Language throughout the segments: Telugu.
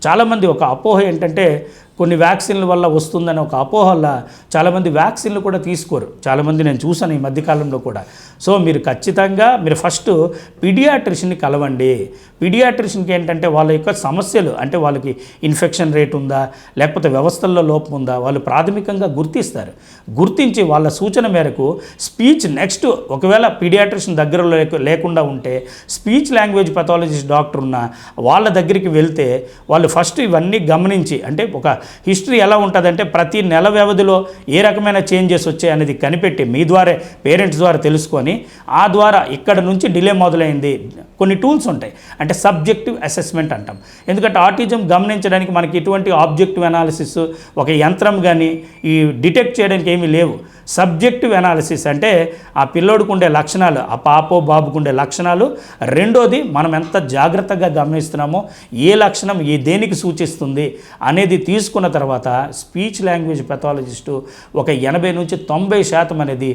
చాలామంది ఒక అపోహ ఏంటంటే కొన్ని వ్యాక్సిన్ల వల్ల వస్తుందని ఒక అపోహ వల్ల చాలామంది వ్యాక్సిన్లు కూడా తీసుకోరు. చాలామంది నేను చూసాను ఈ మధ్యకాలంలో కూడా. సో మీరు ఖచ్చితంగా మీరు ఫస్ట్ పీడియాట్రిషియన్ని కలవండి. పీడియాట్రిషియన్కి ఏంటంటే వాళ్ళ యొక్క సమస్యలు, అంటే వాళ్ళకి ఇన్ఫెక్షన్ రేట్ ఉందా, లేకపోతే వ్యవస్థల్లో లోపం ఉందా, వాళ్ళు ప్రాథమికంగా గుర్తిస్తారు. గుర్తించి వాళ్ళ సూచన మేరకు స్పీచ్ నెక్స్ట్ ఒకవేళ పీడియాట్రిషియన్ దగ్గరలో లేకుండా ఉంటే స్పీచ్ లాంగ్వేజ్ పెథాలజిస్ట్ డాక్టర్ ఉన్న వాళ్ళ దగ్గరికి వెళ్తే వాళ్ళు ఫస్ట్ ఇవన్నీ గమనించి, అంటే ఒక హిస్టరీ ఎలా ఉంటుందంటే ప్రతి నెల వ్యవధిలో ఏ రకమైన చేంజెస్ వచ్చాయి అనేది కనిపెట్టి మీ ద్వారా పేరెంట్స్ ద్వారా తెలుసుకొని ఆ ద్వారా ఇక్కడ నుంచి డిలే మొదలైంది. కొన్ని టూల్స్ ఉంటాయి, అంటే సబ్జెక్టివ్ అసెస్మెంట్ అంటాం. ఎందుకంటే ఆటిజం గమనించడానికి మనకి ఇటువంటి ఆబ్జెక్టివ్ అనాలిసిస్ ఒక యంత్రం కానీ ఈ డిటెక్ట్ చేయడానికి ఏమీ లేవు. సబ్జెక్టివ్ అనాలిసిస్ అంటే ఆ పిల్లోడికి ఉండే లక్షణాలు, ఆ పాపో బాబుకు ఉండే లక్షణాలు, రెండోది మనం ఎంత జాగ్రత్తగా గమనిస్తున్నామో ఏ లక్షణం ఏ దేనికి సూచిస్తుంది అనేది తీసుకున్న తర్వాత స్పీచ్ లాంగ్వేజ్ పెథాలజిస్టు ఒక 80 నుంచి 90% అనేది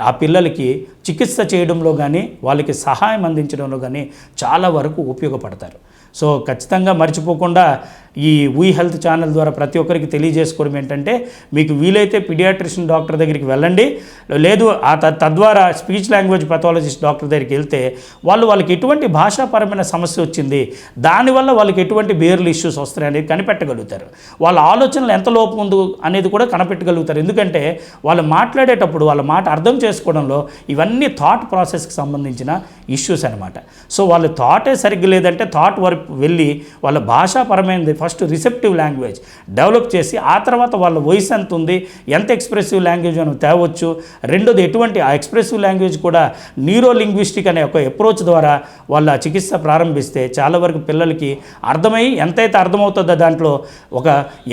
ఆ పిల్లలకి చికిత్స చేయడంలో కానీ వాళ్ళకి సహాయం అందించడంలో కానీ చాలా వరకు ఉపయోగపడతారు. సో ఖచ్చితంగా మర్చిపోకుండా ఈ వీ హెల్త్ ఛానల్ ద్వారా ప్రతి ఒక్కరికి తెలియజేసుకోవడం ఏంటంటే మీకు వీలైతే పీడియాట్రిషియన్ డాక్టర్ దగ్గరికి వెళ్ళండి. లేదు తద్వారా స్పీచ్ లాంగ్వేజ్ పెథాలజిస్ట్ డాక్టర్ దగ్గరికి వెళ్తే వాళ్ళకి ఎటువంటి భాషాపరమైన సమస్య వచ్చింది, దానివల్ల వాళ్ళకి ఎటువంటి బిహేవియరల్ ఇష్యూస్ వస్తాయి అనేది కనిపెట్టగలుగుతారు. వాళ్ళ ఆలోచనలు ఎంత లోపం ఉంది అనేది కూడా కనిపెట్టగలుగుతారు. ఎందుకంటే వాళ్ళు మాట్లాడేటప్పుడు వాళ్ళ మాట అర్థం చేసుకోవడంలో ఇవన్నీ థాట్ ప్రాసెస్కి సంబంధించిన ఇష్యూస్ అనమాట. సో వాళ్ళ థాటే సరిగ్గా లేదంటే థాట్ వరకు వెళ్ళి వాళ్ళ భాషాపరమైనది ఫస్ట్ రిసెప్టివ్ లాంగ్వేజ్ డెవలప్ చేసి ఆ తర్వాత వాళ్ళ వయసు ఎంత ఉంది, ఎంత ఎక్స్ప్రెసివ్ లాంగ్వేజ్ అని తేవచ్చు. రెండోది ఎటువంటి ఆ ఎక్స్ప్రెసివ్ లాంగ్వేజ్ కూడా న్యూరో లింగ్విస్టిక్ అనే ఒక అప్రోచ్ ద్వారా వాళ్ళ చికిత్స ప్రారంభిస్తే చాలా వరకు పిల్లలకి అర్థమై ఎంతైతే అర్థమవుతుందో దాంట్లో ఒక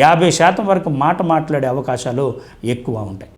50% వరకు మాట మాట్లాడే అవకాశాలు ఎక్కువ ఉంటాయి.